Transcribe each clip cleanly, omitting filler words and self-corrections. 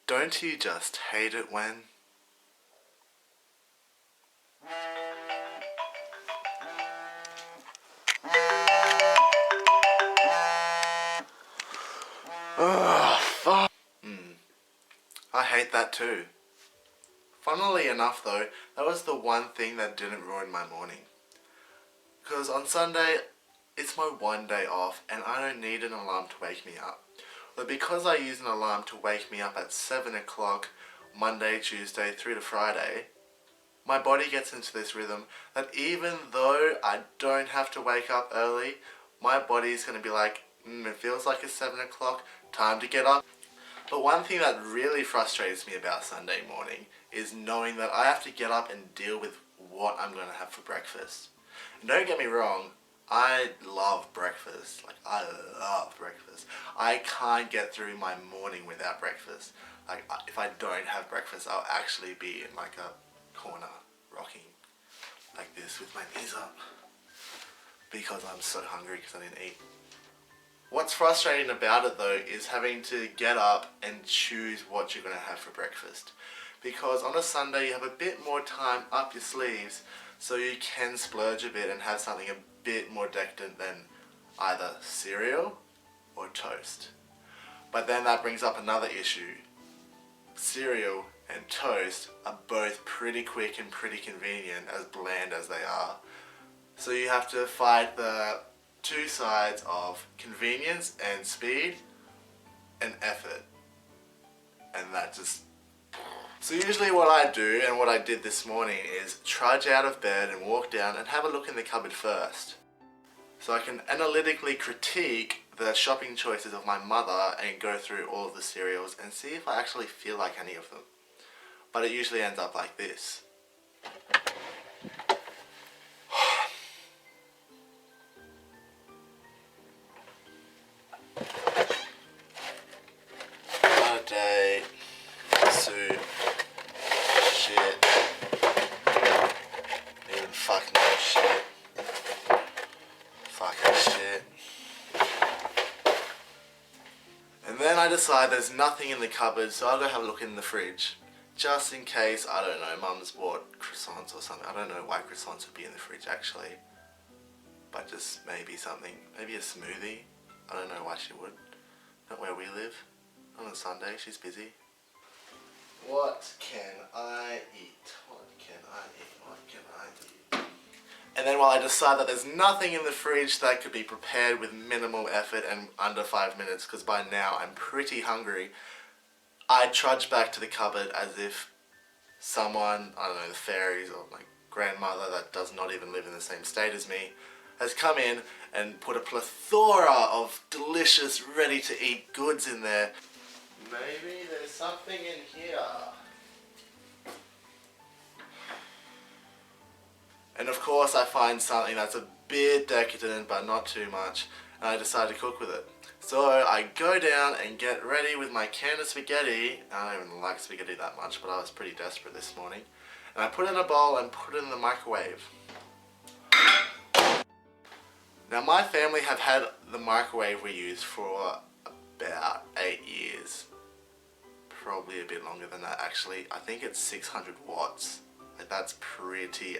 Don't you just hate it when... Ugh, fuck. I hate that too. Funnily enough though, that was the one thing that didn't ruin my morning. Because on Sunday, it's my one day off and I don't need an alarm to wake me up. But because I use an alarm to wake me up at 7 o'clock, Monday, Tuesday, through to Friday, my body gets into this rhythm that even though I don't have to wake up early, my body's going to be like, it feels like it's 7 o'clock, time to get up. But one thing that really frustrates me about Sunday morning is knowing that I have to get up and deal with what I'm going to have for breakfast. And don't get me wrong, I love breakfast. Like, I love breakfast. I can't get through my morning without breakfast. Like, if I don't have breakfast, I'll actually be in like a corner, rocking like this with my knees up. Because I'm so hungry because I didn't eat. What's frustrating about it though is having to get up and choose what you're going to have for breakfast. Because on a Sunday you have a bit more time up your sleeves, so you can splurge a bit and have something a bit more decadent than either cereal or toast. But then that brings up another issue. Cereal and toast are both pretty quick and pretty convenient, as bland as they are. So you have to fight the two sides of convenience and speed and effort. And that just... So usually what I do, and what I did this morning, is trudge out of bed and walk down and have a look in the cupboard first. So I can analytically critique the shopping choices of my mother and go through all of the cereals and see if I actually feel like any of them. But it usually ends up like this. Another day, soup, shit, even fucking more shit, fucking shit. And then I decide there's nothing in the cupboard, so I'll go have a look in the fridge. Just in case, I don't know, Mum's bought croissants or something. I don't know why croissants would be in the fridge actually. But just maybe something, maybe a smoothie. I don't know why she would. Not where we live. On a Sunday, she's busy. What can I eat? What can I eat? What can I eat? And then while I decide that there's nothing in the fridge that could be prepared with minimal effort and under 5 minutes, because by now I'm pretty hungry, I trudge back to the cupboard as if someone, I don't know, the fairies or my grandmother that does not even live in the same state as me, has come in and put a plethora of delicious, ready-to-eat goods in there. Maybe there's something in here. And of course I find something that's a bit decadent but not too much, and I decide to cook with it. So I go down and get ready with my can of spaghetti. I don't even like spaghetti that much, but I was pretty desperate this morning. And I put it in a bowl and put it in the microwave. Now my family have had the microwave we use for about 8 years. Probably a bit longer than that actually. I think it's 600 watts. Like, that's pretty...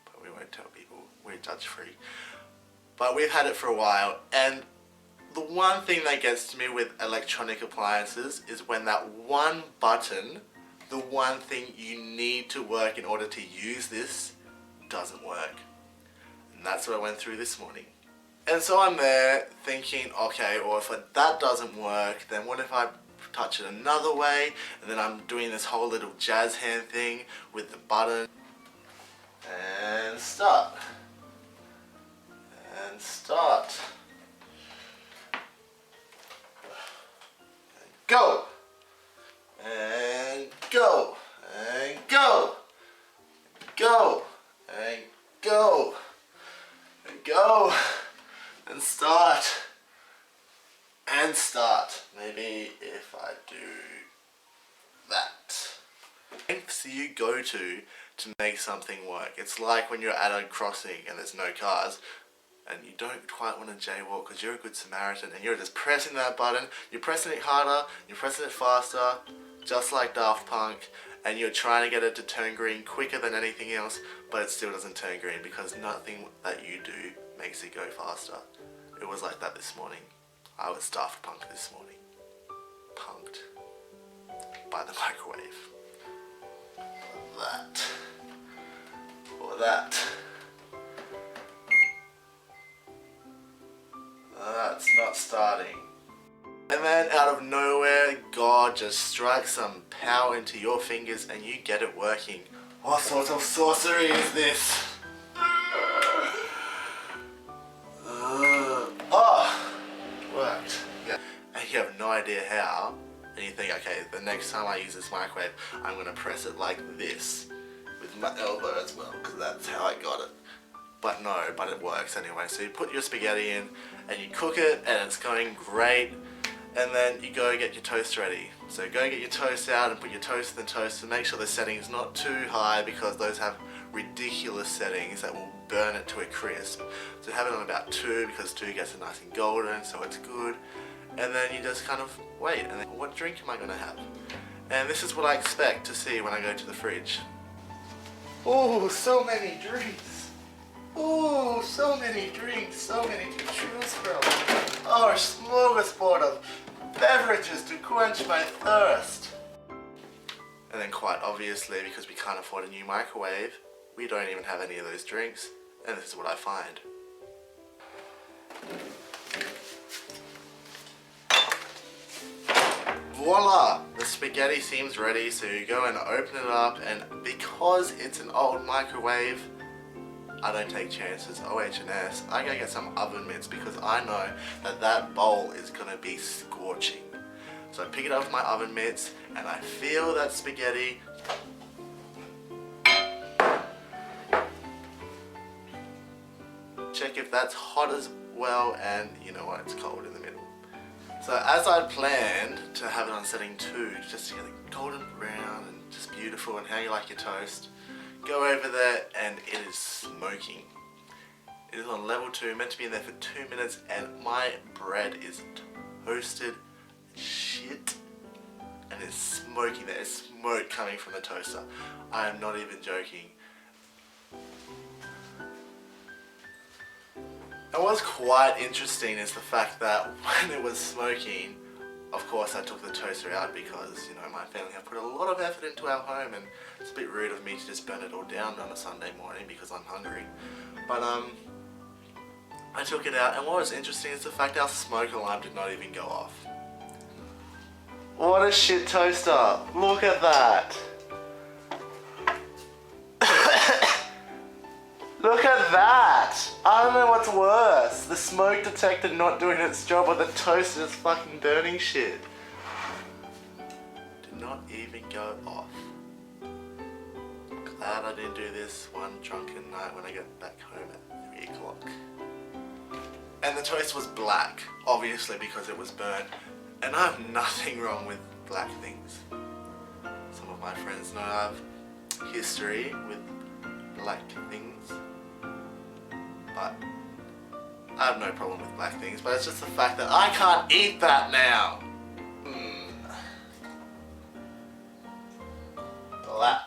But we won't tell people, we're judge free. But we've had it for a while, and the one thing that gets to me with electronic appliances is when that one button, the one thing you need to work in order to use this, doesn't work. And that's what I went through this morning. And so I'm there thinking, okay, or if that doesn't work, then what if I touch it another way? And then I'm doing this whole little jazz hand thing with the button. And start. And start. And go. And go. And go. Go. And go. And go. And start. And start. Maybe if I do that. Lengths you go to make something work. It's like when you're at a crossing and there's no cars. and you don't quite want to jaywalk because you're a good Samaritan and you're just pressing that button, you're pressing it harder, you're pressing it faster, just like Daft Punk, and you're trying to get it to turn green quicker than anything else, but it still doesn't turn green because nothing that you do makes it go faster. It was like that this morning. I was Daft Punk this morning. Punked by the microwave. That. Or that. That's not starting. And then out of nowhere, God just strikes some power into your fingers and you get it working. What sort of sorcery is this? Oh, worked. Yeah. And you have no idea how. And you think, okay, the next time I use this microwave, I'm going to press it like this. With my elbow as well, because that's how I got it. But no, but it works anyway. So you put your spaghetti in and you cook it and it's going great. And then you go get your toast ready. So go get your toast out and put your toast in the toast and make sure the setting's not too high because those have ridiculous settings that will burn it to a crisp. So have it on about 2 because 2 gets it nice and golden, so it's good. And then you just kind of wait and then what drink am I going to have? And this is what I expect to see when I go to the fridge. Oh, so many drinks. Oh, so many drinks, so many to choose from. Oh, a smorgasbord of beverages to quench my thirst. And then quite obviously, because we can't afford a new microwave, we don't even have any of those drinks, and this is what I find. Voila! The spaghetti seems ready, so you go and open it up, and because it's an old microwave, I don't take chances, OH&S. I go get some oven mitts because I know that that bowl is going to be scorching. So I pick it up with my oven mitts and I feel that spaghetti. Check if that's hot as well, and you know what, it's cold in the middle. So as I planned to have it on setting 2, just to get it golden brown and just beautiful and how you like your toast, go over there and it is smoking. It is on level 2, meant to be in there for 2 minutes, and my bread is toasted shit and it's smoking. There is smoke coming from the toaster. I am not even joking. And what's quite interesting is the fact that when it was smoking, of course I took the toaster out because, you know, my family have put a lot of effort into our home and it's a bit rude of me to just burn it all down on a Sunday morning because I'm hungry. But I took it out, and what was interesting is the fact our smoke alarm did not even go off. What a shit toaster! Look at that! Look at that! I don't know what's worse. The smoke detector not doing its job or the toaster just fucking burning shit. Did not even go off. Glad I didn't do this one drunken night when I get back home at 3 o'clock. And the toast was black, obviously because it was burnt. And I have nothing wrong with black things. Some of my friends know I have history with black things. But I have no problem with black things, but it's just the fact that I can't eat that now. Black.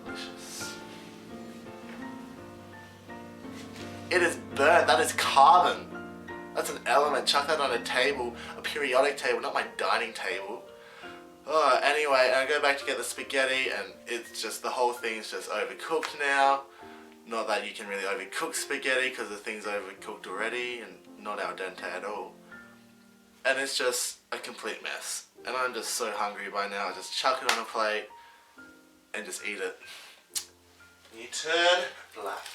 Delicious. It is burnt. That is carbon. That's an element. Chuck that on a table, a periodic table, not my dining table. Oh, anyway, I go back to get the spaghetti and it's just, the whole thing's just overcooked now. Not that you can really overcook spaghetti because the thing's overcooked already and not al dente at all. And it's just a complete mess. And I'm just so hungry by now. I just chuck it on a plate and just eat it. You turn black.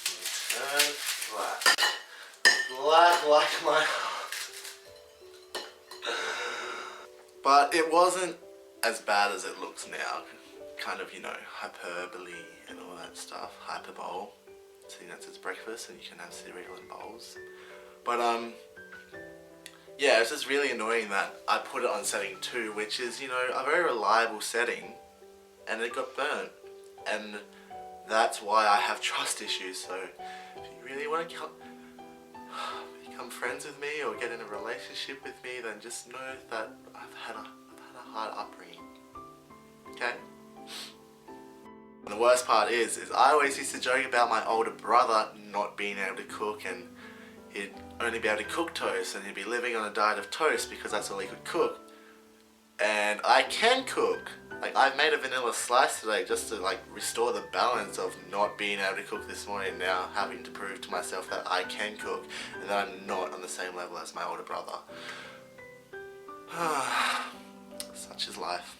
You turn black. Black like my heart. But it wasn't as bad as it looks now. Kind of, you know, hyperbole and all that stuff. Hyperbole. Seeing that's its breakfast and you can have cereal in bowls. But yeah, it's just really annoying that I put it on setting 2, which is, you know, a very reliable setting, and it got burnt. And That's why I have trust issues. So if you really want to become friends with me or get in a relationship with me, then just know that I've had a hard upbringing. Okay? And the worst part is I always used to joke about my older brother not being able to cook, and he'd only be able to cook toast, and he'd be living on a diet of toast because that's all he could cook. And I can cook. Like, I've made a vanilla slice today just to like restore the balance of not being able to cook this morning, now having to prove to myself that I can cook and that I'm not on the same level as my older brother. Such is life.